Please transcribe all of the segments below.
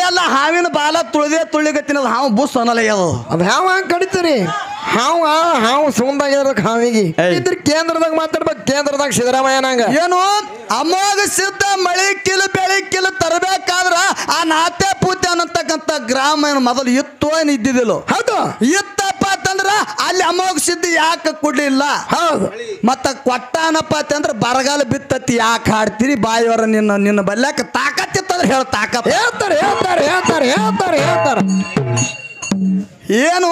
ಎಲ್ಲ ಹಾವಿನ ಬಾಲ ತುಳಿಗೆ ತಿನ್ನೋದು ಹಾವು ಬುಸ್ ಅನ್ನಲ್ಲ ಅದು ಹಾವ ಕಡಿತೀರಿ ಹಾವು ಸುಂದಾಗಿರೋದಕ್ಕೆ ಹಾವಿಗೆ ಇದ್ರ ಕೇಂದ್ರದಾಗ ಮಾತಾಡ್ಬೇಕು ಕೇಂದ್ರದಾಗ ಸಿದ್ದರಾಮಯ್ಯನಂಗ ಏನು ಅಮೋಘ ಸಿದ್ಧ ಮಳಿ ಕಿಲು ಬೆಳಿ ಕಿಲು ತರಬೇಕಾದ್ರ ಆ ನಾತೆ ಪೂತೆ ಅನ್ನತಕ್ಕಂಥ ಗ್ರಾಮ ಮೊದಲು ಇತ್ತು ಏನು ಇದ್ದಿದ್ದಿಲ್ಲ ಹೌದು ಇತ್ತಪ್ಪ ಅಂತಂದ್ರ ಅಲ್ಲಿ ಅಮೋಘ ಸಿದ್ಧ ಯಾಕೆ ಕೊಡ್ಲಿಲ್ಲ ಹೌದು ಮತ್ತ ಕೊಟ್ಟಾನಪ್ಪ ಅಂತಂದ್ರ ಬರಗಾಲ ಬಿತ್ತತಿ ಯಾಕೆ ಹಾಡ್ತೀರಿ ಬಾಯಿಯವರ ನಿನ್ನ ಬಲ್ಯಾಕ ತಾಕತ್ತಿತ್ತಂದ್ರೆ ಹೇಳ ತಾಕತ್ ಹೇಳ್ತಾರೆ ಏನು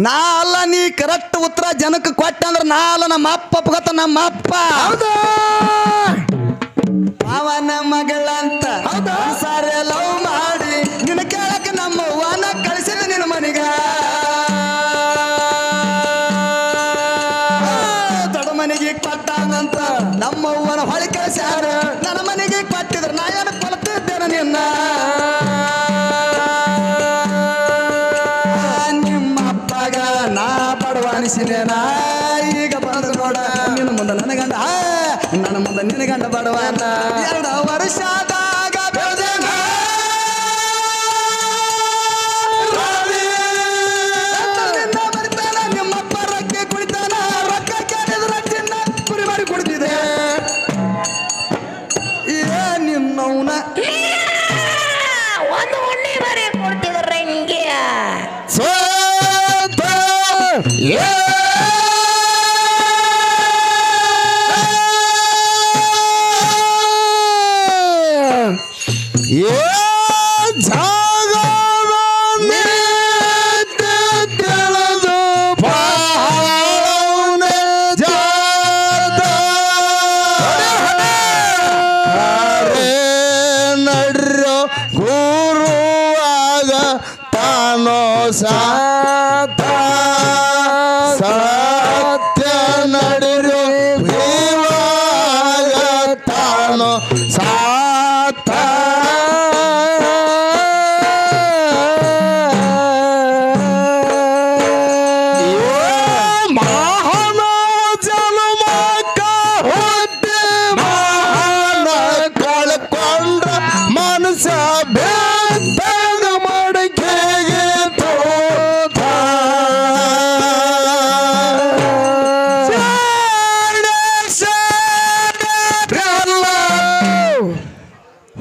ನಾ ಅಲ್ಲ ನೀ ಕರೆಕ್ಟ್ ಉತ್ತರ ಜನಕ್ಕೆ ಕೊಟ್ಟ ಅಂದ್ರ ನಾ ಅಲ್ಲ ನಮ್ಮ ಅಪ್ಪ ಗೊತ್ತ ನಮ್ಮ ಅಪ್ಪ ಅವನ ಮಗಳಂತ ಸಾರೆ ಲವ್ ಮಾಡಿ ನಿನ್ನ ಕೇಳಕ ನಮ್ಮ ವನ ಕಳಿಸಿದ ನಿನ್ನ ಮನಿಗ ದೊಡ್ಡ ಮನೆಗೆ ಕೊಟ್ಟಾನಂತ ನಮ್ಮ ಅವ್ವನ ಹೊಳಿ ಕಳಿಸ್ಯಾರ ನನ್ನ ಮನೆಗೆ ಕೊಟ್ಟಿದ್ರ ನಾ ಏನು ಕೊಡ್ತಿದ್ದೇನೆ ನಿನ್ನ ನಾ ಬಡವ ಅನಿಸಿನೇನಾ ಈಗ ಬಂದು ನೋಡ ನಿನ್ನ ಮುಂದೆ ನನ್ನ ಗಂಡ ನನ್ನ ಮುಂದೆ ನಿನ್ನ ಗಂಡ ಬಡವನ 2 ವರ್ಷದಾಗ ಬೆಳೆದೇನ ಬರ್ತಾನ ನಿಮ್ಮಪ್ಪ ರೊಕ್ಕ ಕುಡಿತಾನ ರೊಕ್ಕ ಕೇಳಿದ್ರ ಚಿನ್ನ ಕುರಿ ಮಾಡಿ ಕುಡಿದಿದೆ ನಿನ್ನವನ ಒಂದು ಉಣ್ಣಿ ಮರಿ ಕೊಡ್ತಿದ್ರ ಹಿಂಗೆ ಗುರುವಾಗ ತಾನೋ ಸತ್ಯ ನಡಿರೋ ದೇವಾಗ ತಾನೋ ಸಾತ ಮಹಾನ ಜನ್ಮಕ್ಕ ಹೊಟ್ಟೆ ಮಹಾನ ಕಳ್ಕೊಂಡ್ರ ಮನಸ್ಸ ಬೇತಂಗ ಮಡಕೆಗೆ ತೋತ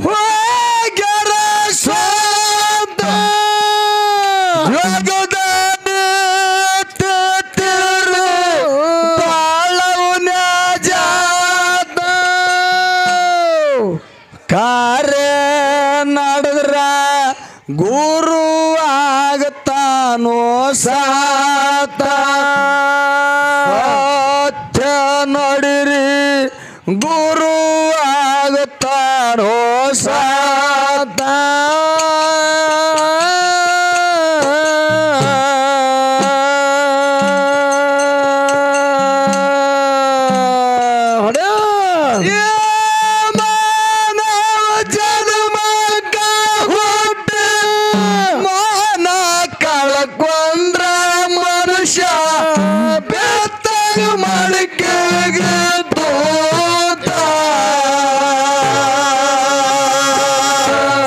ಹೋಗ್ಯಾರ ಸ್ವಂತ ಕಾರ್ಯ ನಡೆದ್ರ ಗುರು ಆಗತಾನೋ ಸಾತ ಸತ್ಯ ನಡಿರಿ ಗುರು ಆಗತಾನೋ ಸಾತ ಕಳ್ಕೊಂಡ್ರ ಮನುಷ್ಯ ಬೆತ್ತಗ ಮಡಿಕೆಗೆ ತೋತ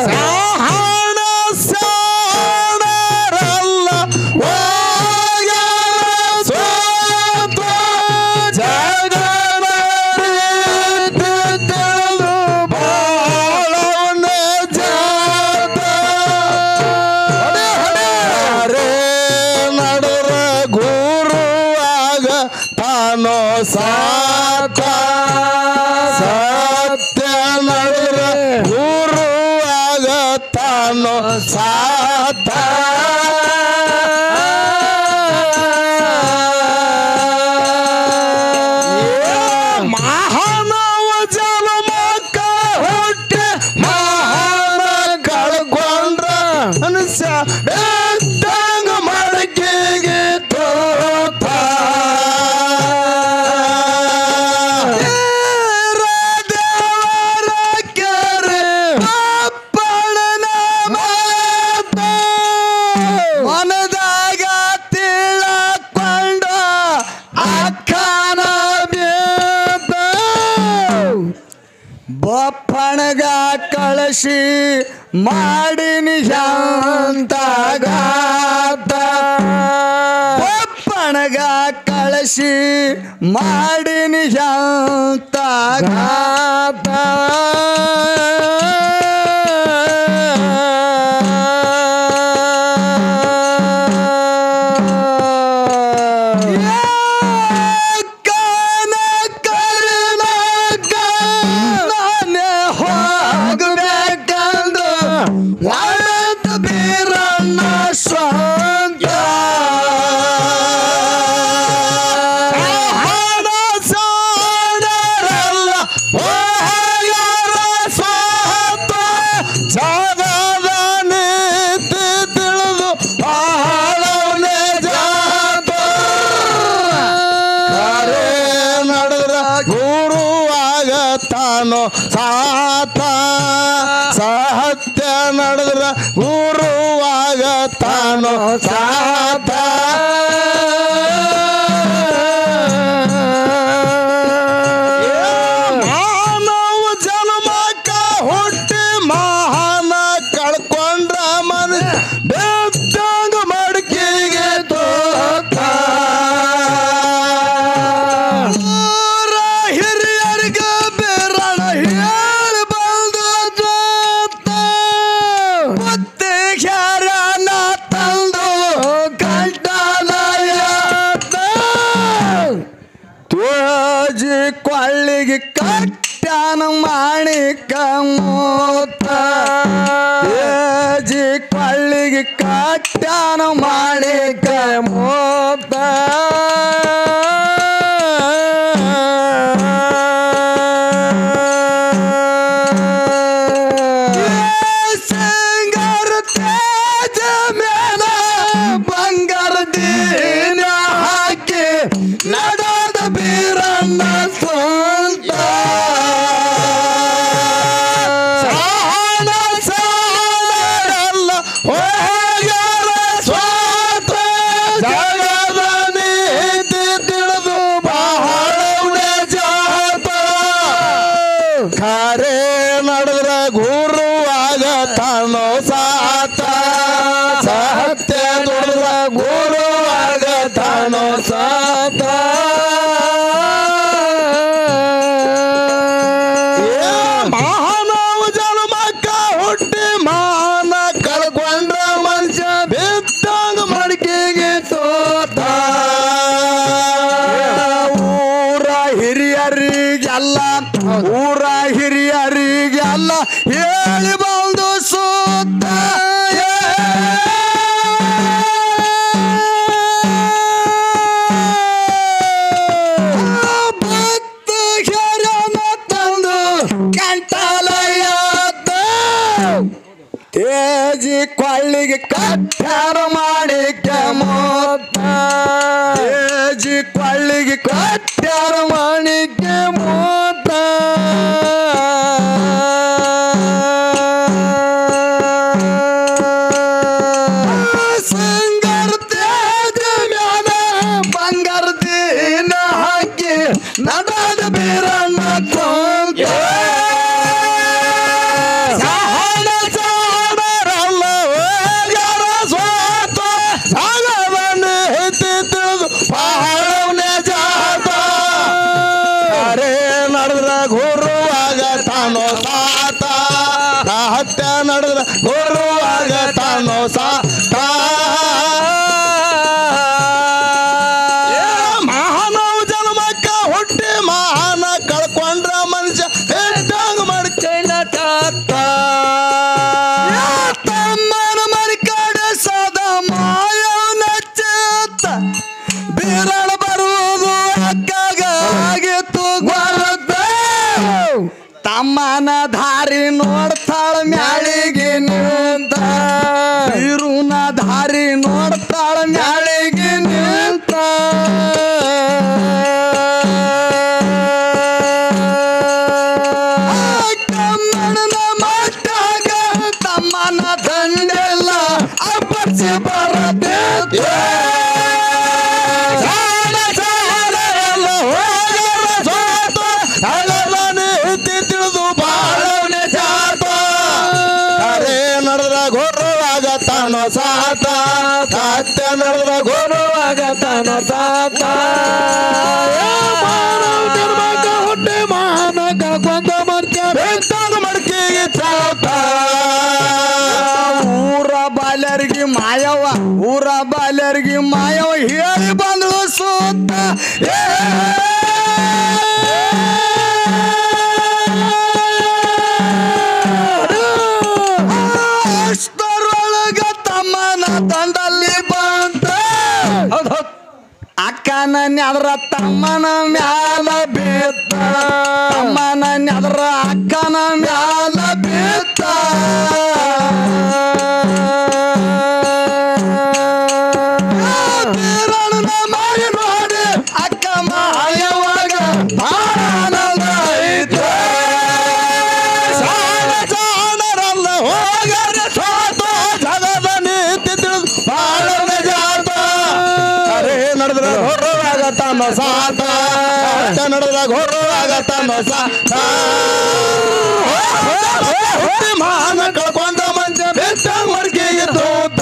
ಸಾಹಣ ಸಾಣರಲ್ಲ ಸೋತ ಜಗಣ ತಿಳಿದು ಬಾಳವನ ಜಾತ ನಡುವ ಗುರುವಾಗ ತಾನೋ ಸಾತ ಸತ್ಯ ನಡುವ ಗುರುವಾಗ ತಾನೋ ಸಾತ ಮಹಾನವ ಜನ್ಮಕ್ಕ ಹೊಟ್ಟೆ ಮಹಾನ ಕಳ್ಕೊಂಡ್ರ ಮನುಷ್ಯ ಬೆತ್ತಂಗ ಮಡಕೆಗೆ ತೋತ ದೇವರ ಕೆರೆ ಅಪ್ಪಳನ ಮಾತ ಮನದಾಗ ತಿಳಕೊಂಡ ಅಕ್ಕನ ಬೇತ ಬಪ್ಪಣಗ ಕಳಸಿ ಮಾಡಿನಿ ಶಾಂತಗಾತ ಒಪ್ಪಣಗ ಕಳಸಿ ಮಾಡಿನಿ ಶಾಂತಗಾತ ಸಾತ ಸತ್ಯ ನಡೆದ್ರ ಗುರುವಾಗತಾನೋ ಸಾತ ಮಾನವ ಜನ್ಮಕ್ಕ ಹುಟ್ಟಿ ಮಹಾನ ಕಳ್ಕೊಂಡ್ರ ಮನ ಬೆದ್ದಂಗ ಮಡಕಿಗೆ ತೋತ ಕೊಳ್ಳಿಗೆ ಕಟ್ಟಾನ ಮಾಣಿಕ ಮೂತ ಜಿ ಕೊಳ್ಳಿಗೆ ಕಟ್ಟಾನ ಮಾಣಿಕ ಮೂತ ಸಿಂಗಾರ ತೇಜ ಮೇಲ ಬಂಗಾರ ದೀನ ಹಾಕಿ ನಡೋದ ಬೀರಣ್ಣ ಸ್ವಂತ ಸಾಣ ಸಾಣಲ್ಲ ಹೋಗ್ಯಾರ ಸ್ವಂತ ಜಗದ ನೀತಿ ತಿಳಿದು ಬಹಳ ಜಾತ ಖರೆ ನಡೆದ್ರ ಗುರುವಾಗತಾನೋ ಸಾತ ಸತ್ಯ ದುಡಿದ್ರ ಗುರುವಾಗತಾನೋ ಸಾತ ಮಾನವ ಜನ್ಮಕ್ಕ ಹುಟ್ಟಿ ಮಾನ ಕಳ್ಕೊಂಡ್ರ ಮನುಷ್ಯ ಬಿದ್ದಂಗ ಮಡಿಕೆಗೆ ಸೋತ ಊರ ಹಿರಿಯರಿಗೆಲ್ಲ ಹೇಳಿ ಬಂದು ಸೋತ ತೇಜಿ ಕೊಳ್ಳಿಗೆ ಕಟ್ಟಾರ ಮಾಡಿಕ ಮೋತ ತೇಜಿ ಕೊಳ್ಳಿಗೆ ಕಟ್ಟಾರ ಮಾಡಿಕ ಮೋತ ಸಿಂಗಾರ ತೇಜ ಮ್ಯಾಲ ಬಂಗಾರ ದೀನ ಹಾಕಿ ನಡದ ಬೀರಣ್ಣ ಕೊಂತ ಗುರುವಾಗತಾನೋ ಸಾತ ಹತ್ಯ ನಡೆದ್ರ ಗುರುವಾಗತಾನೋ ಸಾತ ಮಾನವ ಜನ್ಮಕ್ಕ ಹುಟ್ಟಿ ಮಹಾನ ಕಳ್ಕೊಂಡ್ರ ಮನುಷ್ಯ ಎದ್ದಂಗ ಮಾಡ್ಕೈನ ಚಾತ ತಮ್ಮನ ಮರಿಕಾಡ ಸದಾ ಮಾಯವನ ಚೇತ ಬೀರಳ ಬರುವುದು ಅಕ್ಕಾಗ ಆಗಿತ್ತು ಗೊತ್ತ ತಮ್ಮನ ದಾರಿ ನೋಡ್ತಾಳ ಮ್ಯಾಳಿಗೆ ನಿಂತ ಬೀರುನ ದಾರಿ ನೋಡ್ತಾಳ ಮ್ಯಾಳಿಗೆ ನಿಂತ ಕಮ್ಮನ ಮಟ್ಟಾಗ ತಮ್ಮನ ದಂಡೆಲ್ಲ ಅಪ್ಪಚ್ಚಿ ಬರಬೇಕು ತಿಳಿದು ಬಾಳವನೆ ಜಾತ ಅರೇ ಗುರುವಾಗತಾನೋ ಸಾತ ಸತ್ಯ ನಡೆದ ಗುರುವಾಗತಾನೋ ಸಾತ ಹೊಟ್ಟೆ ಮಾನಕ ಕೊಂದ ಮಡ್ಕಿಗೆ ಸಾತ ಊರ ಬಾಲ್ಯರಿಗೆ ಮಾಯವ ಊರ ಬಾಲ್ಯರಿಗೆ ಮಾಯವ ಹೇಳಿ ಬಂದು ಸೂತ ಅಷ್ಟರೊಳಗ ತಮ್ಮನ ತಂಡಲ್ಲಿ ಬಂತ ಅಕ್ಕನ ನೆದ್ರ ತಮ್ಮನ ಮ್ಯಾಲ ಬಿತ್ತ ತಮ್ಮನ ನೆದ್ರ ಅಕ್ಕನ ಮ್ಯಾಲ ಬಿತ್ತ ಮಾಡಿ ನೋಡಿ ಅಕ್ಕ ಮಾಯವಾಗ ಆನಂದ ಐತೆ ಸಾಣರಲ್ಲ ಹೋಗರ ಸಾತ ಜಗದ ನೀತಿ ತಿಳಿದು ಬಾಳನ ಜಾತ ಅರೇ ನಡೆದ್ರ ಹೊರವಾಗತಾನೋ ಸಾತ ನಡೆದ ಹೊರವಾಗತಾನೋ ಸಾತ ಮಾನ ಕಳ್ಕೊಂಡ ಮಂಚ ಬೆಟ್ಟ ಮರ್ಗಿಗೆ ತೋತ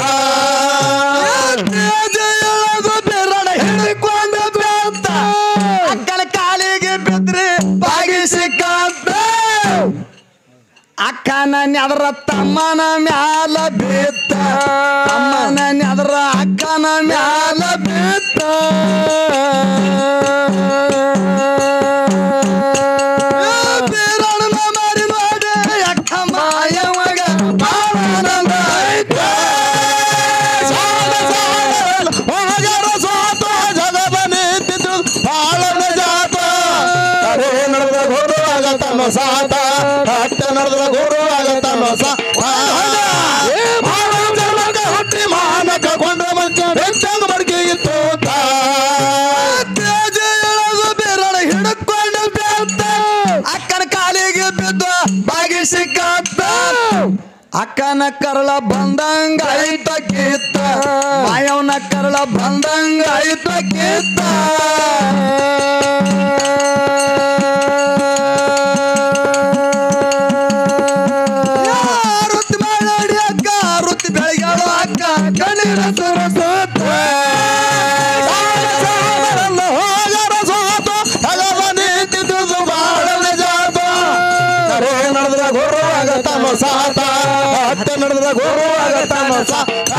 ಬೆರಡ ಹಿಡಿಕೊಂಡ ಬೇತ ಅಕ್ಕನ ಕಾಲಿಗೆ ಬಿದ್ರಿ ಬಾಗಿಸಿ ಕಾಂತ ಅಕ್ಕನ ನೆದ್ರ ತಮ್ಮನ ಮ್ಯಾಲ ಬಿತ್ತ ತಮ್ಮನ ನೆದ್ರ ಅಕ್ಕನ ಮ್ಯಾಲ ಬಿತ್ತ ಬೇರಣ ಮಾಡಿ ನೋಡಿ ಅಕ್ಕ ಮಾಯವಾಗ ಆನಂದ ಐತೆ ಹೋಗರ ಸಾತ ಜಗದ ನೀತಿ ತಿಳಿದು ಬಾಳನ ಜಾತ ಅರೇ ನಡೆದ ಗುರುವಾಗತಾನೋ ಸಾತ ಹಟ್ಟ ನಡೆದ ಗುರುವಾಗತಾನೋ ಸಾತ ಹುಟ್ಟಿ ಮಾನಕ ಕೊಂಡ ಮಂಚ ಬೆಟ್ಟಂಗ ಮಡ್ಕಿಗೆ ತೋತ ತೇಜ ಎಳೆದು ಬೆರಳ ಹಿಡ್ಕೊಂಡ ಬೇತ ಅಕ್ಕನ ಕಾಲಿಗೆ ಬಿದ್ದು ಬಾಗಿಸಿ ಕಾತ್ತ ಅಕ್ಕನ ಕರಳ ಬಂದಂಗ ಐತ ಕಿತ್ತ ಮಾಯವನ ಕರಳ ಬಂದಂಗ ಐತ ಕಿತ್ತ ರುತ್ತಿ ಮಾಡಿ ಅಕ್ಕ ರುತ್ತಿ ಬೆಳಗ್ಯಾಳು ಅಕ್ಕ ಕಣ್ಣೀರ ಸುರಸುತ್ತ ಹೋಗರ ಸಾತ ಜಗದ ನೀತಿ ತಿಳಿದು ಬಾಳನ ಜಾತ ಅರೇ ನಡೆದ್ರ ಗುರುವಾಗತಾನೋ ಸಾತ ಹಟ್ಟ ನಡೆದ ಗುರುವಾಗತಾನೋ ಸಾತ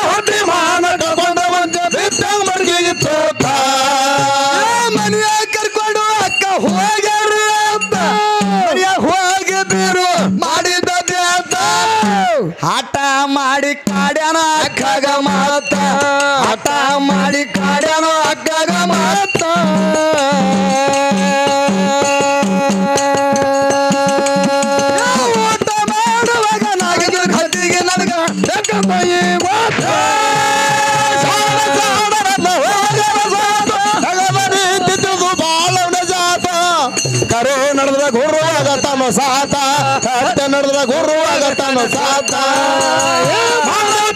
ಹೊಟ್ಟಿ ಮಾನಕ ಕೊಂಡ ಮಂಚ ಬಿಟ್ಟಂಗ ಮಡ್ಗಿಗೆ ತೋತ ಮನೆಯ ಕರ್ಕೊಂಡು ಅಕ್ಕ ಹೋಗ್ಯಾರು ಅಂತ ಮನೆಯ ಹೋಗಿದ್ರು ಮಾಡಿದ ಬೇತ ಹಠ ಮಾಡಿ ಕಾಡ್ಯಾನ ಅಕ್ಕಗ ಮಾತ ಹಠ ಮಾಡಿ ಕಾಡ್ಯಾನ ಅಕ್ಕಗ ಮಾತ ಊಟ ಮಾಡುವಾಗ ನಾಗಿನ ಕತ್ತಿಗೆ ನನಗ ಬೆಕ್ಕಂಬಯಿ ಮಾತ ಕರೆ ನಡೆದ ಗುರುವಾಗತಾನೋ ಸಾತ ಹಟ್ಟ ನಡೆದ ಗುರುವಾಗತಾನೋ ಸಾತ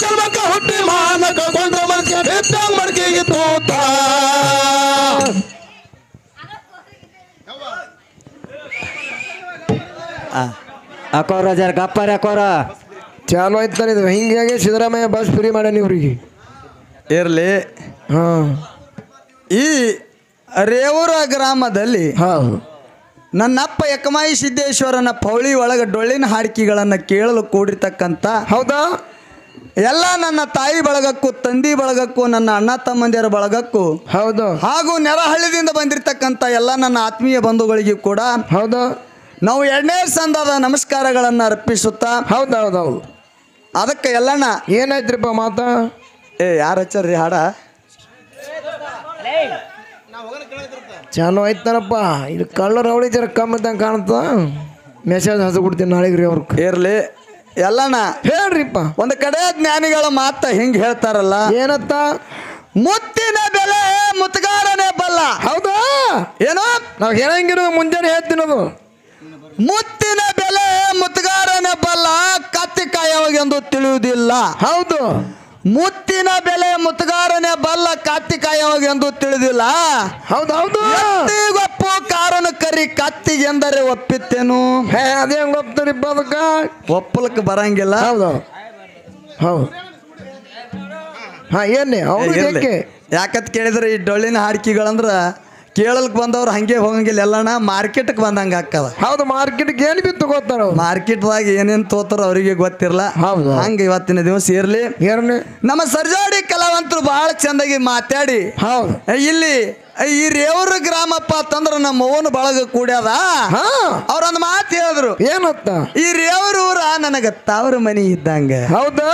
ಚರ್ಮಕ್ಕ ಹುಟ್ಟಿ ಮಾನಕ ಕೊಂಡ ಮನ್ಸಿಗೆ ಬೆಟ್ಟಂಗ ಮಡ್ಕಿಗೆ ತೂತ ಅಕೋರ ಜರ ಗಪ್ಪರ ಅಕೋರ ಚಾಲು ಆಯ್ತಾನೆ ಇದು ಹಿಂಗಾಗಿ ಸಿದ್ದರಾಮಯ್ಯ ಬಸ್ ಫ್ರೀ ಮಾಡ್ಯಾನ ಇವ್ರಿಗೆ. ಇರ್ಲಿ ಹಾಂ ಈ ರೇವೂರ ಗ್ರಾಮದಲ್ಲಿ ಹೌದು ನನ್ನಪ್ಪ ಯಕಮಾಯಿ ಸಿದ್ದೇಶ್ವರನ ಪೌಳಿ ಒಳಗೆ ಡೊಳ್ಳಿನ ಹಾಡಿಕೆಗಳನ್ನು ಕೇಳಲು ಕೂಡಿರ್ತಕ್ಕಂಥ ಹೌದಾ ಎಲ್ಲ ನನ್ನ ತಾಯಿ ಬಳಗಕ್ಕೂ ತಂದಿ ಬಳಗಕ್ಕೂ ನನ್ನ ಅಣ್ಣ ತಮ್ಮಂದಿರ ಬಳಗಕ್ಕೂ ಹೌದು ಹಾಗೂ ನೆರಹಳ್ಳಿದಿಂದ ಬಂದಿರತಕ್ಕಂಥ ಎಲ್ಲ ನನ್ನ ಆತ್ಮೀಯ ಬಂಧುಗಳಿಗೂ ಕೂಡ ಹೌದು ನಾವು ಎರಡನೇ ಸಂದದ ನಮಸ್ಕಾರಗಳನ್ನು ಅರ್ಪಿಸುತ್ತಾ ಹೌದು ಹೌದು ಹೌದು ಅದಕ್ಕೆ ಎಲ್ಲಣ್ಣ ಏನಾಯ್ತ್ರಿಪ್ಪ ಮಾತಾ ಯಾರು ಹಚ್ಚಾರ್ರಿ ಹಾಡ ಚಾಲು ಆಯ್ತಾನಪ್ಪ ಇಲ್ಲಿ ಕಳ್ಳರ ಅವಳಿ ಜರ ಕಮ್ಮಿ ಇದ್ದಂಗೆ ಕಾಣುತ್ತ ಮೆಸೇಜ್ ಹಸು ಕೊಡ್ತೀನಿ ನಾಳೆಗೆ ರೀ ಅವ್ರಿಗೆ ಇರ್ಲಿ ಎಲ್ಲಣ್ಣ ಹೇಳ್ರಿಪ್ಪ ಒಂದು ಕಡೆ ಜ್ಞಾನಿಗಳ ಮಾತ ಹಿಂಗೆ ಹೇಳ್ತಾರಲ್ಲ ಏನತ್ತ ಮುತ್ತಿನ ಬೆಲೆ ಮುತ್ತಗಾರನೇ ಬಲ್ಲ ಹೌದಾ ಏನೋ ನಾವು ಹೇಳಂಗಿರೋ ಮುಂಜಾನೆ ಹೇಳ್ತೀನದು ಮುತ್ತಿನ ಬೆಲೆ ಮುತ್ತಗಾರನೇ ಬಲ್ಲ ಕತ್ತಿ ಕಾಯವಾಗೆಂದು ತಿಳಿಯುವುದಿಲ್ಲ ಹೌದು ಮುತ್ತಿನ ಬೆಲೆ ಮುತ್ತುಗಾರನೇ ಬಲ್ಲ ಕತ್ತಿಕಾಯವಾಗ ಎಂದು ತಿಳಿದಿಲ್ಲ. ಹೌದೌದು ಗೊಪ್ಪು ಕಾರಣ ಕರಿ ಕತ್ತಿಗೆ ಎಂದರೆ ಒಪ್ಪಿತ್ತೇನು. ಅದೇ ಹೆಂಗ್ ಒಪ್ತಾರಿಪ್ಪ ಅದಕ್ಕ ಒಪ್ಪಲಕ್ಕೆ ಬರಂಗಿಲ್ಲ. ಹೌದು ಹೌದು ಹಾ ಏನೇ ಅವ್ರಿಗೆ ಯಾಕತ್ ಕೇಳಿದ್ರೆ ಈ ಡೊಳ್ಳಿನ ಹಾಡಿಕೆಗಳಂದ್ರ ಕೇಳಲ್ಕ್ ಬಂದವ್ರು ಹಂಗೆ ಹೋಗಂಗಿಲ್ಲ, ಎಲ್ಲಣ ಮಾರ್ಕೆಟ್ಗೆ ಬಂದಂಗೆ ಹಾಕದ. ಹೌದು ಮಾರ್ಕೆಟ್ಗೆ ಏನು ಬಿತ್ತು ಗೊತ್ತಾರ ಮಾರ್ಕೆಟ್ದಾಗ ಏನೇನು ತೋತಾರೋ ಅವರಿಗೆ ಗೊತ್ತಿರಲ್ಲ. ಹೌದು ಹಂಗೆ ಇವತ್ತಿನ ದಿವಸ ಇರ್ಲಿ. ಏನೇ ನಮ್ಮ ಸರ್ಜೋಡಿ ಕಲಾವಂತರು ಬಹಳ ಚಂದಾಗಿ ಮಾತಾಡಿ ಹೌದು ಇಲ್ಲಿ ಈ ರೇವ್ರ ಗ್ರಾಮಪ್ಪ ಅಂತಂದ್ರ ನಮ್ಮ ಅವ್ವನ ಬಳಗ ಕೂಡ್ಯಾದ. ಅವ್ರೊಂದು ಮಾತು ಹೇಳಿದ್ರು, ಏನತ್ತ ಈ ರೇವ್ರ ಊರ ನನಗ ತವ್ರ ಮನಿ ಇದ್ದಂಗ. ಹೌದಾ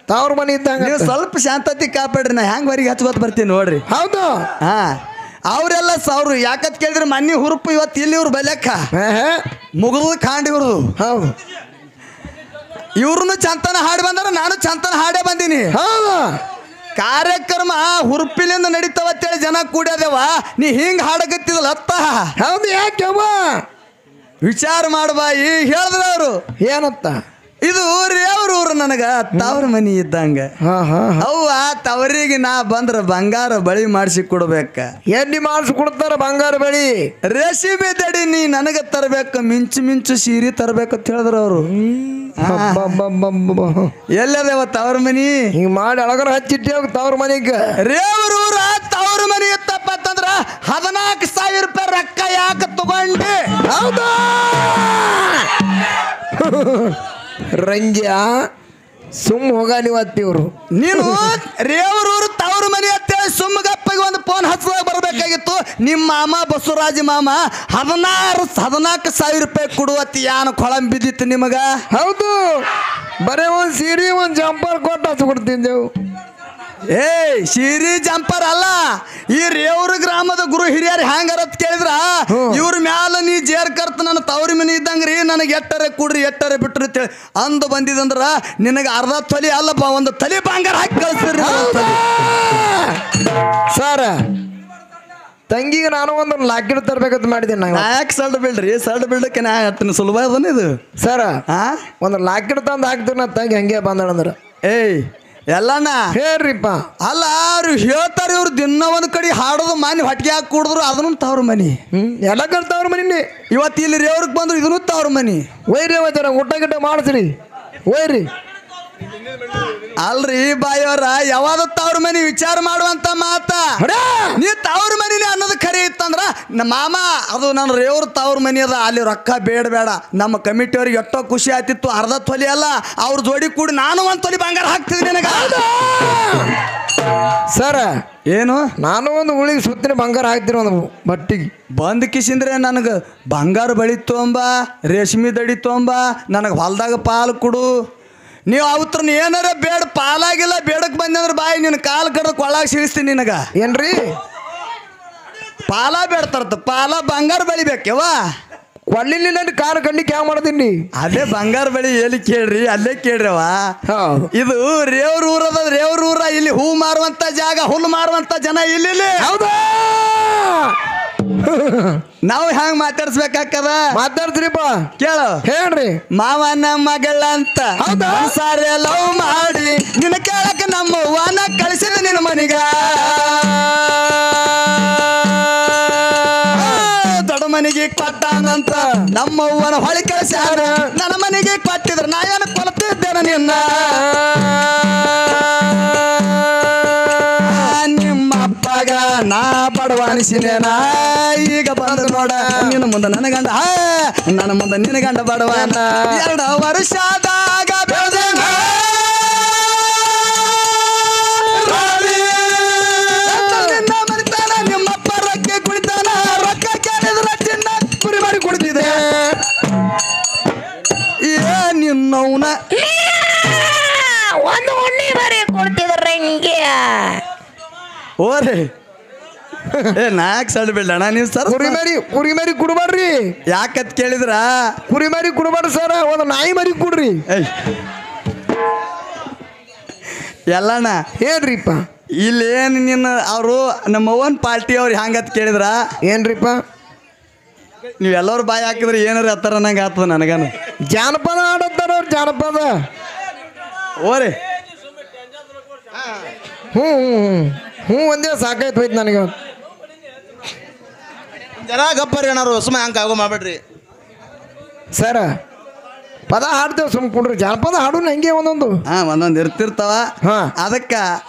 ತವ್ರ ಮನಿ ಇದ್ದಂಗ. ನೀವು ಸ್ವಲ್ಪ ಶಾಂತತೆ ಕಾಪಾಡ್ರಿ, ನಾ ಹೆಂಗ್ ವರಿಗೆ ಹಚ್ಕೋತ ಬರ್ತೀನಿ ನೋಡ್ರಿ. ಹೌದು ಹಾ ಅವರೆಲ್ಲ ಸಾವ್ರು ಯಾಕತ್ ಕೇಳಿದ್ರೆ ಮನಿ ಹುರುಪು ಇವತ್ತು ಇಲ್ಲಿ ಇವ್ರು ಬಲ್ಯಕ್ಕ ಮುಗಿದು ಕಾಂಡಿ ಇವ್ರದು. ಹೌದು ಇವ್ರನ್ನು ಚಂತನ ಹಾಡಿ ಬಂದಾರ, ನಾನು ಚಂತನ ಹಾಡೇ ಬಂದೀನಿ. ಹೌದು ಕಾರ್ಯಕ್ರಮ ಹುರುಪಿಲಿಂದ ನಡೀತಾವತ್ತೇಳಿ ಜನ ಕೂಡ್ಯಾದೇವ, ನೀ ಹಿಂಗ್ ಹಾಡಕತ್ತಿದಲ್ಲ ಅತ್ತ. ಹೌದು ಯಾಕೆ ವಿಚಾರ ಮಾಡ್ಬಾ. ಈಗ ಹೇಳಿದ್ರ ಅವರು ಏನತ್ತ ಇದು ರೇವ್ರ ಊರು ನನಗ ತವ್ರ ಮನಿ ಇದ್ದಂಗ. ಅವ್ವ ತವರಿಗೆ ನಾ ಬಂದ್ರ ಬಂಗಾರ ಬಳಿ ಮಾಡಿಸಿ ಕೊಡ್ಬೇಕ. ಎಣ್ಣಿ ಮಾಡಿಸ್ಕೊಡ್ತಾರ ಬಂಗಾರ ಬಳಿ. ರೇಷ್ಮೆ ದಡಿ ನೀ ನನಗ ತರ್ಬೇಕ, ಮಿಂಚು ಮಿಂಚು ಸೀರೆ ತರ್ಬೇಕಂತ ಹೇಳಿದ್ರ ಅವರು. ಎಲ್ಲದೇವ ತವ್ರ ಮನಿ ಹಿಂಗ್ ಮಾಡಿ ಅಳಗರ ಹಚ್ಚಿಟ್ಟೇವ್ ತವ್ರ ಮನಿಗೆ. ರೇವ್ರ ಊರ ತವ್ರ ಮನಿ ಇತ್ತಪ್ಪ ಅಂತಂದ್ರ 14,000 ರೂಪಾಯಿ ರೊಕ್ಕ ಯಾಕೆ ತಗೊಂಡಿ. ಹೌದಾ ರಂಗ್ಯ ಸುಮ್ ಹೋಗ ನೀವತ್ತಿವ್ರು. ನೀನು ರೇವರೂರು ತವ್ರ ಮನಿ ಅಂತೇಳಿ ಸುಮ್ಮಗಪ್ಪಗೆ ಒಂದು ಫೋನ್ ಹಚ್ಚದಾಗ ಬರ್ಬೇಕಾಗಿತ್ತು. ನಿಮ್ಮ ಮಾಮ ಬಸವರಾಜ ಮಾಮ 14,000 ರೂಪಾಯಿ ಕೊಡುವತ್ತಿ ಯಾನು ಕೊಳಂ ಬಿದ್ದಿತ್ತು ನಿಮಗ. ಹೌದು ಬರೇ ಒಂದ್ ಸೀರೆ ಒಂದ್ ಜಂಪರ್ ಕೊಟ್ಟು ಹಚ್ಕೊಡ್ತಿದ್ದೆವು. ಏಯ್ ಸೀರಿ ಜಂಪರ್ ಅಲ್ಲ, ಈ ರೇವ್ರ ಗ್ರಾಮದ ಗುರು ಹಿರಿಯರು ಹ್ಯಾಂಗಾರತ್ ಕೇಳಿದ್ರ ಇವ್ರ ಮ್ಯಾಲ ನೀ ಜೇರ್ ಕರ್ತ ನನ್ನ ತವ್ರ ಮನಿ ಇದ್ದಂಗ್ರಿ, ನನಗೆ ಎಟ್ಟರೆ ಕೂಡ್ರಿ ಎಟ್ಟರೆ ಬಿಟ್ರಿ ಅಂತೇಳಿ ಅಂದು ಬಂದಿದಂದ್ರ ನಿನಗೆ ಅರ್ಧ ತೊಲಿ ಅಲ್ಲಪ್ಪ ಒಂದು ತಲಿ ಬಂಗಾರ ಹಾಕಿ ಕಳಿಸ್ತೀರಿ ಸರ್. ತಂಗಿಗೆ ನಾನು ಒಂದು ಲಾಕೆಟ್ ತರ್ಬೇಕಂತ ಮಾಡಿದ್ದೀನಿ. ನಾನು ಯಾಕೆ ಸಲ್ಡ್ ಬಿಡ್ರಿ, ಸಲ್ಡ್ ಬಿಡ್ಲಿಕ್ಕೆ ನಾ ಹೇಳ್ತೀನಿ, ಸುಲಭ ಅದನ್ನ ಇದು ಸರ. ಒಂದು ಲಾಕೆಟ್ ತಂದು ಹಾಕ್ತೀವಿ ನಾ ತಂಗಿ ಹಂಗೆ ಬಂದಳಂದ್ರ. ಏಯ್ ಎಲ್ಲಣ್ಣ ಹೇಳ್ರಿಪ್ಪ. ಅಲ್ಲ ಅವ್ರು ಹೇಳ್ತಾರೆ, ಇವ್ರು ದಿನ ಒಂದ್ ಕಡೆ ಹಾಡೋದು ಮನೆ ಹೊಟ್ಟಿಗೆ ಹಾಕಿ ಕುಡಿದ್ರು ಅದನ್ನು ತವ್ರ ಮನಿ. ಎಲ್ಲ ತವ್ರ ಮನಿ. ಇವತ್ತು ಇಲ್ಲಿ ರೇವ್ರಿಗೆ ಬಂದ್ರು ಇದನ್ನು ತವ್ರ ಮನಿ. ಒಯ್ರಿ ಅವತ್ತಾರ ಊಟ ಗಿಟ್ಟ ಮಾಡಿಸ್ರಿ ಒಯ್ರಿ. ಅಲ್ರಿ ಬಾಯವರ ಯಾವಾಗ ತವ್ರ ಮನಿ ವಿಚಾರ ಮಾಡುವಂತ ಮಾತ. ನೀ ತವ್ರ ಮನಿನೇ ಅನ್ನೋದು ಖರೆ ಇತ್ತಂದ್ರ ನಮ್ಮ ಮಾಮ ಅದು ನನ್ನ ರೇವ್ರ ತವ್ರ ಮನಿ ಅದ, ಅಲ್ಲಿ ರೊಕ್ಕ ಬೇಡ. ನಮ್ಮ ಕಮಿಟಿಯವ್ರಿಗೆ ಎಷ್ಟೋ ಖುಷಿ ಆಯ್ತಿತ್ತು. ಅರ್ಧ ತೊಲಿ ಅಲ್ಲ ಅವ್ರ ಜೋಡಿ ಕೂಡಿ ನಾನು ಒಂದ್ ತೊಲಿ ಬಂಗಾರ ಹಾಕ್ತಿದ್ದೆ ನಿನಗ. ಸರ ಏನು ನಾನು ಒಂದು ಉಳಿಗೆ ಸುತ್ತಿನ ಬಂಗಾರ ಹಾಕ್ತೀನಿ ಒಂದು ಬಟ್ಟಿಗೆ. ಬಂದ್ ಕಿಸಿಂದ್ರೆ ನನಗೆ ಬಂಗಾರ ಬಳಿ ತೊಂಬ, ರೇಷ್ಮೆ ದಡಿ ತೊಂಬ, ನನಗೆ ಹೊಲ್ದಾಗ ಪಾಲು ಕೊಡು. ನೀವು ಅವತ್ರನ್ನ ಏನಾರ ಬೇಡ ಪಾಲಾಗಿಲ್ಲ ಬೇಡಕ್ಕೆ ಬಂದಂದ್ರೆ ಬಾಯಿ ನಿನ್ನ ಕಾಲು ಕಡ್ದು ಕೊಳ್ಳಾಗ ಸಿಳಿಸ್ತೀನಿ ನಿನಗ. ಏನ್ರಿ ಪಾಲ ಬೇಡ್ತಾರತ್ತ, ಪಾಲ ಬಂಗಾರ ಬೆಳಿಬೇಕವ. ಕೊಳ್ಳಿಲ್ಲ ಕಾರ್ ಕಣ್ಣಿಗೆ ಯಾವ ಮಾಡ್ತೀನಿ. ಅದೇ ಬಂಗಾರ ಬಳಿ ಎಲ್ಲಿ ಕೇಳ್ರಿ, ಅಲ್ಲೇ ಕೇಳ್ರವ. ಇದು ರೇವ್ರ ಊರದ ರೇವ್ರ ಊರ. ಇಲ್ಲಿ ಹೂ ಮಾರುವಂತ ಜಾಗ, ಹುಲ್ಲು ಮಾರುವಂತ ಜನ ಇಲ್ಲಿ. ಹೌದಾ ನಾವು ಹೆಂಗ್ ಮಾತಾಡ್ಸ್ಬೇಕಾಕದ ಮಾತಾಡ್ತೀರಿಪ್ಪ. ಕೇಳು ಹೇಳ್ರಿ. ಮಾವನ ಮಗಳ ಅಂತ ಸಾರೆ ಲವ್ ಮಾಡಿ ನಿನ್ನ ಕೇಳಕ ನಮ್ಮ ವಾನ ಕಳಿಸಿದ ನಿನ್ನ ಮನಿಗ. ದೊಡ್ಡ ಮನೆಗೆ ಕೊಟ್ಟಾನಂತ ನಮ್ಮವ್ವನ ಹೊಳಿ ಕಳಿಸ್ಯಾರ, ನನ್ನ ಮನೆಗೆ ಕೊಟ್ಟಿದ್ರ ನಾ ಏನು ಕೊಲ್ತಿದ್ದೇನ ನಿನ್ನ. ನಿಮ್ಮಪ್ಪಗ ನಾ ಬಡವ ಅನಿಸಿನೇನ, ಈಗ ಬಂದ ನೋಡ ನಿನ್ನ ಮುಂದೆ ನನ್ನ ಗಂಡ, ನನ್ನ ಮುಂದೆ ನಿನ್ನ ಗಂಡ ಬಡವನ. 2 ವರ್ಷದಾಗ ಬೆಳೆದೇನ ನಿನ್ನ ಮರಿತಾನ, ನಿಮ್ಮಪ್ಪ ರೊಕ್ಕ ಕುಡಿತಾನ, ರೊಕ್ಕ ಕೇಳಿದ್ರ ಚಿನ್ನ ಕುರಿ ಮಾಡಿ ಕುಡಿದಿದೆ. ನಿನ್ನವನ ಒಂದು ಉಣ್ಣಿ ಬರೀ ಕೊಡ್ತಿದ್ರ ಹಿಂಗೆ. ಓರೇ ನಾಕ್ ಸಡ್ ಬಿಡೋಣ ನೀವು ಸರ್. ಕುರಿ ಮರಿ ಕುಡ್ಬಾರ್ರಿ. ಯಾಕತ್ ಕೇಳಿದ್ರ ಕುರಿ ಮರಿ ಕುಡ್ಬಾರ್ರಿ ಸರ, ಒಂದು ನಾಯಿ ಮರಿ ಕುಡ್ರಿ. ಎಲ್ಲಣ್ಣ ಏನ್ರಿಪ್ಪ ಇಲ್ಲೇನು ನಿನ್ನ ಅವರು ನಮ್ಮ ಓನ್ ಪಾರ್ಟಿ ಅವ್ರು ಹಂಗತ್ ಕೇಳಿದ್ರ ಏನ್ರಿಪ್ಪ. ನೀವೆಲ್ಲರೂ ಬಾಯಿ ಹಾಕಿದ್ರೆ ಏನಾರ ಹತ್ತಾರ ನಂಗೆ ಆಗ್ತದ ನನಗನು. ಜಾನಪದ ಆಡತ್ತಾರ ಅವ್ರು ಜಾನಪದ. ಓರಿ ಹ್ಞೂ ಹ್ಞೂ ಹ್ಞೂ ಒಂದೇ ಸಾಕಾಯ್ತು ಹೋಯ್ತು ನನಗೆ. ಜರ ಗಪ್ಪರಿ ಏನಾರು ಸುಮ್ಮ ಹಂಗೆ ಆಗೋ ಮಾಡ್ಬೇಡ್ರಿ. ಸರ ಪದ ಹಾಡ್ತೇವೆ ಸುಮ್ ಕುಡ್ರಿ. ಜಾನಪದ ಹಾಡು ಹಂಗೆ ಒಂದೊಂದು ಒಂದೊಂದು ಇರ್ತಿರ್ತಾವ. ಹಾ. ಅದಕ್ಕ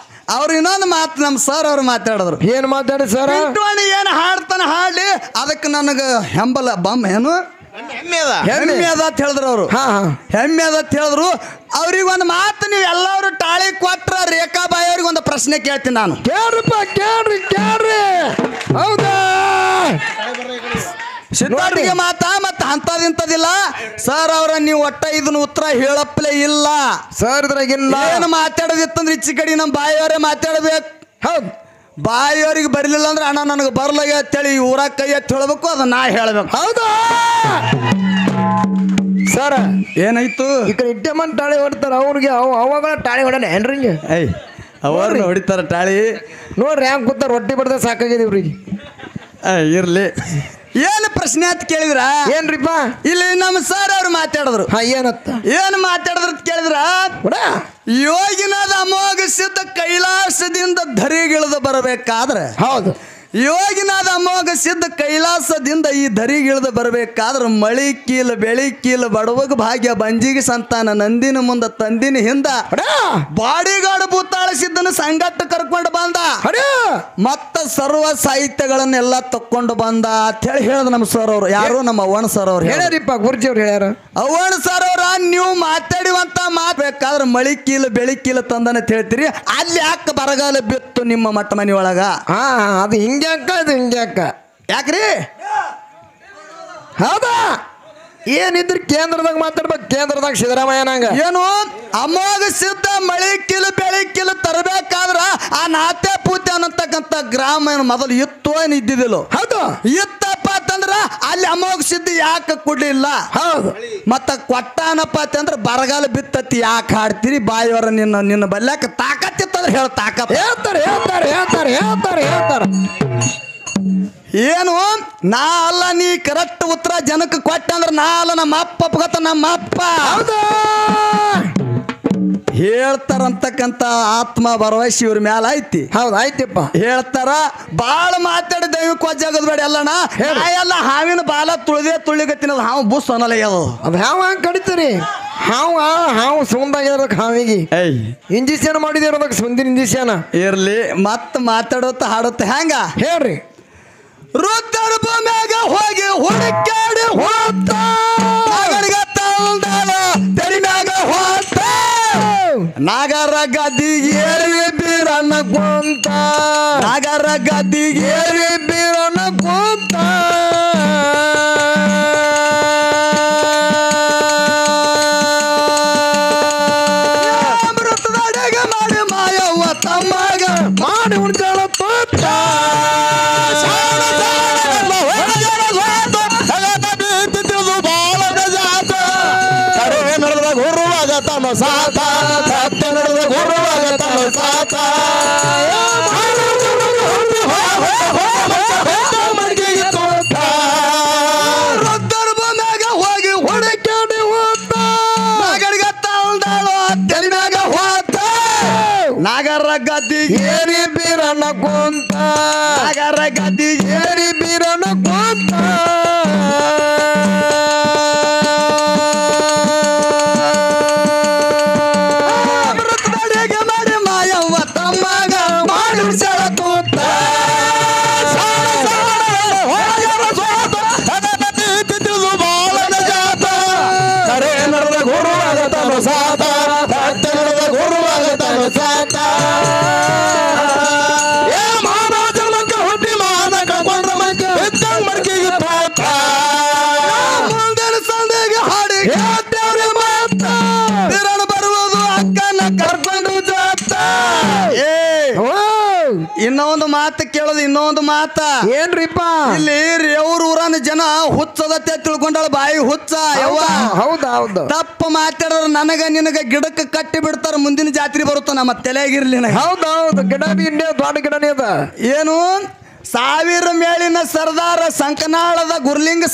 ಅವ್ರು ಇನ್ನೊಂದು ಮಾತು ನಮ್ಮ ಸರ್ ಅವ್ರು ಮಾತಾಡಿದ್ರು. ಏನು ಮಾತಾಡಿ ಸರ್? ಪಿಂಟ್ವಾಣಿ ಏನು ಹಾಡ್ತಾನೆ ಹಾಡ್ಲಿ, ಅದಕ್ಕೆ ನನಗೆ ಹೆಂಬಲ ಏನು ಹೆಮ್ಮೆ ಅದ. ಹೆಮ್ಮೆ ಅದ ಅಂತ ಹೇಳಿದ್ರು ಅವರು. ಹಾ ಹಾ ಹೆಮ್ಮೆ ಅದ ಅಂತ ಹೇಳಿದ್ರು. ಅವ್ರಿಗೆ ಒಂದು ಮಾತು ನೀವು ಎಲ್ಲರೂ ತಾಳಿ ಕೊಟ್ರ ರೇಖಾಬಾಯಿ ಅವ್ರಿಗೆ ಒಂದು ಪ್ರಶ್ನೆ ಕೇಳ್ತೀನಿ ನಾನು. ಕೇಳ್ರಿಪ್ಪ ಕೇಳ್ರಿ. ಹೌದಾ ಸಿದ್ಧಾರ್ಥಿಗೆ ಮಾತಾ ಮತ್ತೆ ಅಂತದಿಂತದಿಲ್ಲ ಸರ್ ಅವ್ರ ನೀವು ಒಟ್ಟ ಇದನ್ನ ಉತ್ತರ ಹೇಳಪ್ಲೇ ಇಲ್ಲ ಸರ್ ಇದ್ರಾಗಿಲ್ಲ. ಏನು ಮಾತಾಡೋದಿತ್ತಂದ್ರೆ ಈಚೆ ಕಡೆ ನಮ್ಮ ಬಾಯಿಯವರೇ ಮಾತಾಡ್ಬೇಕು. ಹೌದು ಬಾಯಿಯವ್ರಿಗೆ ಬರಲಿಲ್ಲ ಅಂದ್ರೆ ಅಣ್ಣ ನನಗೆ ಬರ್ಲಾಗ ಅಂತೇಳಿ ಊರಾಗ ಕೈ ಎತ್ತಿ ಹೇಳಬೇಕು, ಅದನ್ನ ನಾ ಹೇಳ್ಬೇಕು. ಹೌದಾ ಸರ ಏನಾಯ್ತು? ಈ ಕಡೆ ಇಟ್ಟಮನ್ ಟಾಳಿ ಹೊಡ್ತಾರ ಅವ್ರಿಗೆ ಅವಾಗ ಟಾಳಿ ಹೊಡೋಣ ಏನ್ರಿ? ಐ ಅವ್ರನ್ನ ಹೊಡಿತಾರ ಟಾಳಿ ನೋಡ್ರಿ ಹ್ಯಾಂಗ ಕೂತಾರ ರೊಟ್ಟಿ ಬಡ್ದ ಸಾಕಾಗಿದೆ ಇವ್ರಿಗೆ. ಇರ್ಲಿ. ಏನು ಪ್ರಶ್ನೆ ಅಂತ ಕೇಳಿದ್ರ? ಏನ್ರಿಪ್ಪ ಇಲ್ಲಿ ನಮ್ಮ ಸರ್ ಅವ್ರು ಮಾತಾಡಿದ್ರು. ಹಾ ಏನತ್ತ ಏನು ಮಾತಾಡಿದ್ರ ಅಂತ ಕೇಳಿದ್ರ, ಯೋಗಿನಾದ ಅಮೋಘ ಸಿದ್ಧ ಕೈಲಾಸದಿಂದ ಧರಿಗಿಳಿದು ಬರಬೇಕಾದ್ರೆ, ಹೌದು ಯೋಗಿನಾದ ಅಮೋಘ ಸಿದ್ಧ ಕೈಲಾಸದಿಂದ ಈ ಧರಿಗಿಳಿದು ಬರಬೇಕಾದ್ರೆ ಮಳಿ ಕೀಲ್ ಬೆಳಿ ಕೀಲ್ ಬಡವಗ ಭಾಗ್ಯ ಬಂಜಿಗೆ ಸಂತಾನ ನಂದಿನ ಮುಂದ ತಂದಿನ ಹಿಂದ ಬಾಡಿಗಾಡು ಭೂತಾಳ ಸಿದ್ಧನ ಸಂಗಟ್ಟ ಕರ್ಕೊಂಡು ಬಂದ, ಮತ್ತ ಸರ್ವ ಸಾಹಿತ್ಯಗಳನ್ನೆಲ್ಲ ತಕ್ಕೊಂಡು ಬಂದ ಅಂತ ಹೇಳಿ ಹೇಳ್ದ ನಮ್ಮ ಸರ್ ಅವರು. ಯಾರು? ನಮ್ಮ ಅವ್ವಣ ಸರ್ ಅವ್ರು ಹೇಳ್ಯಾರಿಪ್ಪ, ಗುರ್ಜಿ ಅವ್ರು ಹೇಳ್ಯಾರ. ಅವ್ವಣ ಸರ್ ಅವ್ರ ನೀವು ಮಾತಾಡುವಂತ ಮಾತಾಡ್ಬೇಕಾದ್ರೆ ಮಳಿ ಕೀಲ್ ಬೆಳಿ ಕೀಲ್ ತಂದನ ಅಂತ ಹೇಳ್ತೀರಿ, ಅಲ್ಲಿ ಯಾಕೆ ಬರಗಾಲ ಬಿತ್ತು ನಿಮ್ಮ ಮಟ್ಟ ಮನಿ ಒಳಗ? ಹಾ ಅದು ಹಿಂಗ್ಯಾಕ ಅದು ಹಿಂಗ್ಯಾಕ ಯಾಕ್ರಿ? ಹೌದಾ ಏನಿದ್ರು ಕೇಂದ್ರದಾಗ ಮಾತಾಡ್ಬೇಕು. ಕೇಂದ್ರದಾಗ ಸಿದ್ದರಾಮಯ್ಯನಂಗ ಏನು ಅಮೋಘ ಸಿದ್ಧ ಮಳಿ ಕಿಲು ಬೆಳಿ ಕಿಲು ತರಬೇಕಾದ್ರ ಆ ನಾತೆ ಪೂತೆ ಅನ್ನತಕ್ಕಂಥ ಗ್ರಾಮ ಏನು ಮೊದಲು ಇತ್ತು ಏನು ಇದ್ದಿದ್ದಿಲ್ಲ? ಹೌದು ಇತ್ತಪ್ಪ ಅಂತಂದ್ರ ಅಲ್ಲಿ ಅಮೋಘ ಸಿದ್ಧ ಯಾಕೆ ಕೊಡ್ಲಿಲ್ಲ? ಹೌದು ಮತ್ತ ಕೊಟ್ಟಾನಪ್ಪ ಅಂತಂದ್ರ ಬರಗಾಲ ಬಿತ್ತತಿ ಯಾಕೆ ಹಾಡ್ತೀರಿ? ಬಾಯಿಯವರ ನಿನ್ನ ಬಲ್ಯಾಕ ತಾಕತ್ತಿತ್ತಂದ್ರೆ ಹೇಳ ತಾಕತ್ ಹೇಳ್ತಾರೆ ಹೇಳ್ತಾರೆ ಹೇಳ್ತಾರೆ ಹೇಳ್ತಾರೆ ಹೇಳ್ತಾರೆ. ಏನು ನಾ ಅಲ್ಲ ನೀ ಕರೆಕ್ಟ್ ಉತ್ತರ ಜನಕ್ಕೆ ಕೊಟ್ಟ ಅಂದ್ರೆ ನಾ ಅಲ್ಲ ನಮ್ಮ ಅಪ್ಪ ಗೊತ್ತ ನಮ್ಮ ಅಪ್ಪ ಹೇಳ್ತಾರಂತಕ್ಕಂಥ ಆತ್ಮ ಭರವಸೆ ಇವ್ರ ಮ್ಯಾಲ ಐತಿ. ಹೌದು ಆಯ್ತಪ್ಪ ಹೇಳ್ತಾರ. ಬಾಳ ಮಾತಾಡಿ ದೈವಕ್ಕೆ ವಜ್ಜಾಗೋದು ಬೇಡ ಅಲ್ಲಣ್ಣ. ಎಲ್ಲ ಹಾವಿನ ಬಾಲ ತುಳಿಗತ್ತಿನದು ಹಾವು ಬುಸ್ ಅನ್ನಲ್ಲ ಅದು. ಅದು ಹಾವು ಹಂಗೆ ಕಡಿತೀರಿ. ಹಾವು ಸುಂದಾಗಿರೋದಕ್ಕೆ ಹಾವಿಗೆ ಇಂಜೆಕ್ಷನ್ ಮಾಡಿದಿರೋದಕ್ಕೆ ಸುಂದಿನ ಇಂಜೆಕ್ಷನ್ ಇರ್ಲಿ. ಮತ್ ಮಾತಾಡುತ್ತ ಹಾಡುತ್ತ ಹೆಂಗ ಹೇಳ್ರಿ. ರುದ್ರ ಭೂಮ್ಯಾಗ ಹೋಗಿ ಹುಡುಕಾಡಿ ಹೋತ ತೆರಿಮ್ಯಾಗ ಹೋತ ನಾಗರ ಗದ್ದಿಗೆ ಏರಿ ಬೀರಣ್ಣ ಕುಂತ ನಾಗರ ಗದ್ದಿಗೆ ಏರಿ ಬೀರಣ್ಣ ಕುಂತ ಅಮೃತದಡಿಗೆ ಮಾಡಿ ಮಾಯವ್ವ ತಮ್ಮಗ ಮಾಡಿ ಉಣ್ತಾಳ ತೋತ ಸಾತ ಸತ್ಯ ನಡೆದ ಗುರುವಾಗ ತಮ್ಮ ಸಾತ ರುದ್ರ ಭೂಮ್ಯಾಗ ಹೋಗಿ ಹುಡುಕಾಡಿ ಹೋತ ನಾಗಡಿಗೆ ತಾಳ್ದಾಳು ತೆರಿಮ್ಯಾಗ ಹೋತ ನಾಗರ ಗದ್ದಿಗೆ ಏರಿ ಬೀರಣ್ಣ ಕುಂತ ನಾಗರ ಗದ್ದಿಗೆ ಏರಿ ಬೀರಣ್ಣ ಕುಂತ ಇನ್ನೊಂದು ಮಾತು ಕೇಳೋದು. ಇನ್ನೊಂದು ಮಾತ ಏನ್ರಿಪ್ಪ? ಇಲ್ಲಿ ರೇವ್ರ ಊರನ ಜನ ಹುಚ್ಚದತ್ತೆ ತಿಳ್ಕೊಂಡಾಳ ಬಾಯಿ ಹುಚ್ಚ ಯವ್ವ. ಹೌದಾ ಹೌದು. ತಪ್ಪ ಮಾತಾಡೋರು ನನಗ ನಿನಗ ಗಿಡಕ್ಕೆ ಕಟ್ಟಿ ಬಿಡ್ತಾರ. ಮುಂದಿನ ಜಾತ್ರೆ ಬರುತ್ತ ನಮ್ಮ ತಲೆಯಾಗಿರ್ಲಿ. ಹೌದೌದು ಗಿಡ ದೊಡ್ಡ ಗಿಡನೇ ಅದ. ಏನು 1000 ಮೇಲಿನ ಸರ್ದಾರ ಸಂಕನಾಳದ ಗುರ್ಲಿಂಗ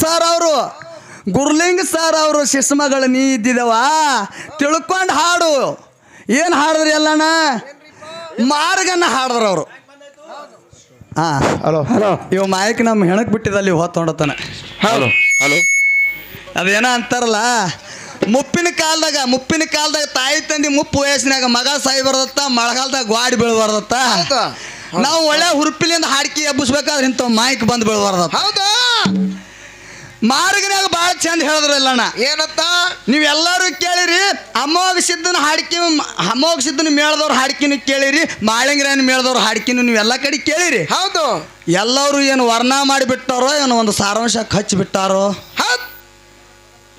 ಸರ್ ಅವರು ಶಿಸ್ಮಗಳು ನೀ ಇದ್ದಿದವ ತಿಳ್ಕೊಂಡು ಹಾಡು. ಏನು ಹಾಡಿದ್ರಿ ಅಲ್ಲಣ್ಣ? ಮಾರ್ಗನ್ನ ಹಾಡಿದ್ರ ಅವರು. ಹಾ ಹಲೋ ಹಲೋ ಇವ್ ಮಾಯಕ್ ನಮ್ಮ ಹೆಣಕ್ ಬಿಟ್ಟಿದಲ್ಲಿ ಹೊತ್ತೊಂಡತನ. ಹಲೋ ಹಲೋ ಅದೇನ ಅಂತಾರಲ್ಲ, ಮುಪ್ಪಿನ ಕಾಲದಾಗ ತಾಯಿ ತಂದಿ ಮುಪ್ಪು ವಯಸ್ಸಿನಾಗ ಮಗ ಸಾಯಿ ಬರ್ದತ್ತ, ಮಳೆಗಾಲದಾಗ ಗ್ವಾಡಿ ಬೀಳ್ಬಾರ್ದತ್ತ. ನಾವು ಒಳ್ಳೆ ಹುರುಪಿಲಿಂದ ಹಾಡ್ಕಿ ಎಬ್ಬಿಸ್ಬೇಕಾದ್ರೆ ಇಂಥ ಮಾಯಕ್ ಬಂದು ಬೀಳ್ಬಾರ್ದತ್ತ. ಹೌದಾ? ಮಾರ್ಗನ್ಯಾಗ ಭಾಳ ಚಂದ ಹೇಳಿದ್ರಲ್ಲಣ್ಣ. ಏನತ್ತ? ನೀವೆಲ್ಲರೂ ಕೇಳಿರಿ, ಅಮೋಘ ಸಿದ್ದನ ಮೇಳದವ್ರ ಹಾಡ್ಕಿನೂ ಕೇಳಿರಿ, ಮಾಳಿಂಗರಾಯನ ಮೇಳದವ್ರ ಹಾಡ್ಕಿನೂ ನೀವೆಲ್ಲ ಕಡೆ ಕೇಳಿರಿ. ಹೌದು. ಎಲ್ಲರೂ ಏನು ವರ್ಣ ಮಾಡಿಬಿಟ್ಟಾರೋ ಏನೋ ಒಂದು ಸಾರಾಂಶ ಹಚ್ಚಿಬಿಟ್ಟಾರೋ. ಹೌದು.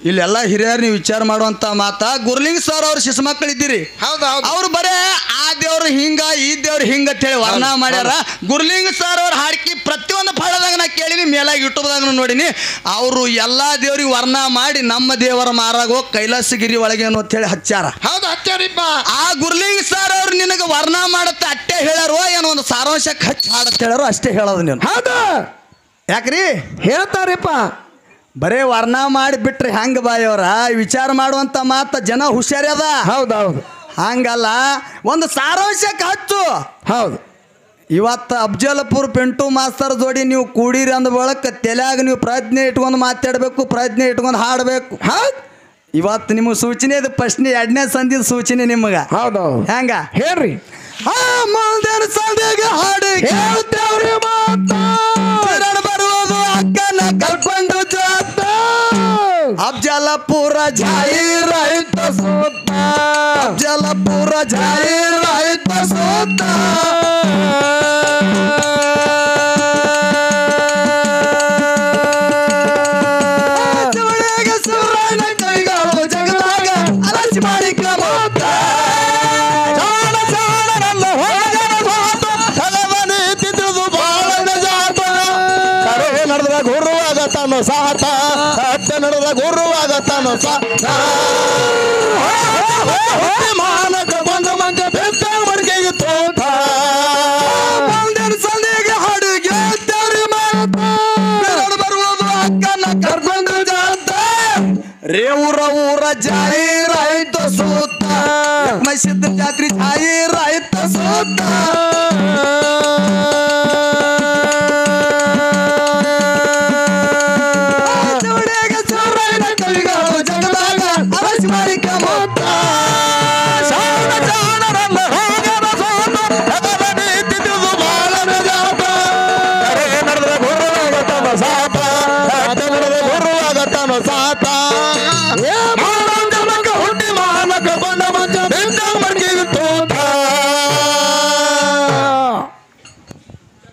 ಇಲ್ಲೆಲ್ಲ ಹಿರಿಯರು ನೀವು ವಿಚಾರ ಮಾಡುವಂತ ಮಾತಾ. ಗುರುಲಿಂಗ ಸರ್ ಅವ್ರ ಶಿಶು ಮಕ್ಕಳಿದ್ದೀರಿ. ಹೌದು ಹೌದು. ಅವ್ರು ಬರೇ ಆ ದೇವ್ರು ಹಿಂಗ ಈ ದೇವ್ರು ಹಿಂಗ ಅಂತ ಹೇಳಿ ವರ್ಣ ಮಾಡ್ಯಾರ. ಗುರುಲಿಂಗ ಸರ್ ಅವ್ರ ಹಾಡ್ಕಿ ಪ್ರತಿಯೊಂದು ಫಳದಾಗ ನಾ ಕೇಳಿನಿ, ಮೇಲಾಗಿ ಯೂಟ್ಯೂಬ್ದಾಗ ನೋಡಿನಿ. ಅವರು ಎಲ್ಲಾ ದೇವ್ರಿಗೆ ವರ್ಣ ಮಾಡಿ ನಮ್ಮ ದೇವರ ಮಾರಾಗ ಹೋಗಿ ಕೈಲಾಸಗಿರಿ ಒಳಗೆ ಅಂತ ಹೇಳಿ ಹಚ್ಚಾರ. ಹೌದು ಹಚ್ಚಾರಿಪ್ಪ. ಆ ಗುರುಲಿಂಗ ಸರ್ ಅವ್ರು ನಿನಗೆ ವರ್ಣ ಮಾಡತ್ತೆ ಅಟ್ಟೆ ಹೇಳಾರೋ ಏನೋ ಒಂದು ಸಾರಾಂಶಕ್ಕೆ ಹಚ್ಚಿ ಹಾಡತ್ತೆ ಹೇಳಾರೋ ಅಷ್ಟೇ ಹೇಳೋದು ನೀನು. ಹೌದು. ಯಾಕ್ರಿ ಹೇಳ್ತಾರಿಪ್ಪ. ಬರೇ ವರ್ಣ ಮಾಡಿಬಿಟ್ರೆ ಹೆಂಗ ಬಾಯವ್ರ ವಿಚಾರ ಮಾಡುವಂತ ಮಾತ ಜನ ಹುಷಾರ್ಯದ. ಹೌದೌದು. ಹಂಗಲ್ಲ, ಒಂದು ಸಾರಾಂಶಕ್ಕೆ ಹಚ್ಚು. ಹೌದು. ಇವತ್ತು ಅಫ್ಜಲ್ಪುರ್ ಪಿಂಟು ಮಾಸ್ತರ್ ಜೋಡಿ ನೀವು ಕೂಡಿರಿ ಅಂದ ಬಳಕ ತಲೆಯಾಗ ನೀವು ಪ್ರಜ್ಞೆ ಇಟ್ಕೊಂಡು ಮಾತಾಡಬೇಕು, ಪ್ರಜ್ಞೆ ಇಟ್ಕೊಂಡು ಹಾಡಬೇಕು. ಹೌದು. ಇವತ್ತು ನಿಮಗೆ ಸೂಚನೆ ಇದು ಫಸ್ಟ್ನೇ 2ನೇ ಸಂದಿದ ಸೂಚನೆ ನಿಮಗೆ. ಹೌದೌದು. ಹೆಂಗ ಹೇಳ್ರಿ. ಮುಂದಿನ ಸಂದಿಗೆ ಹಾಡಿ ಹೇಳ್ತೇವ್ರಿ ಮಾತಾ. ಬರುವುದು ಅಕ್ಕನ ಕರ್ಕೊಂಡು ಜಾತ ಅಫ್ಜಲಪುರ ಜಾಹೀರಾಯಿತ ಸೂತ, ಅಫ್ಜಲಪುರ ಜಾಹೀರಾಯಿತ ಸೂತ. ಸುರನ ಕೈಗಳು ಜಗದಾಗ ಅಲಸಿ ಮಾಡಿ ಕ್ರಮೋತ್ತ ಗುರುವಾಗತಾನು ಸಾತ ಅತ್ತ ನಡೆದ ಗುರುವಾಗತಾನು ಸಾತ ಮಾನಕ ಬಂದ ಮಂಜ ಬೆತ್ತ ಮಡಿಕೆಗೆ ತೋಟ ಸಂದಿಗೆ ಹಾಡಿಗೆ ಬರುವುದು ಅಕ್ಕನ ಕರ್ಕೊಂಡು ಜಾತ ರೇವೂರ ಊರ ಜಾಹೀರಾಯಿತ ಸೂತ, ಸಿದ್ಧ ಜಾತ್ರೆ ಜಾಹೀರಾಯಿತ ಸೂತ.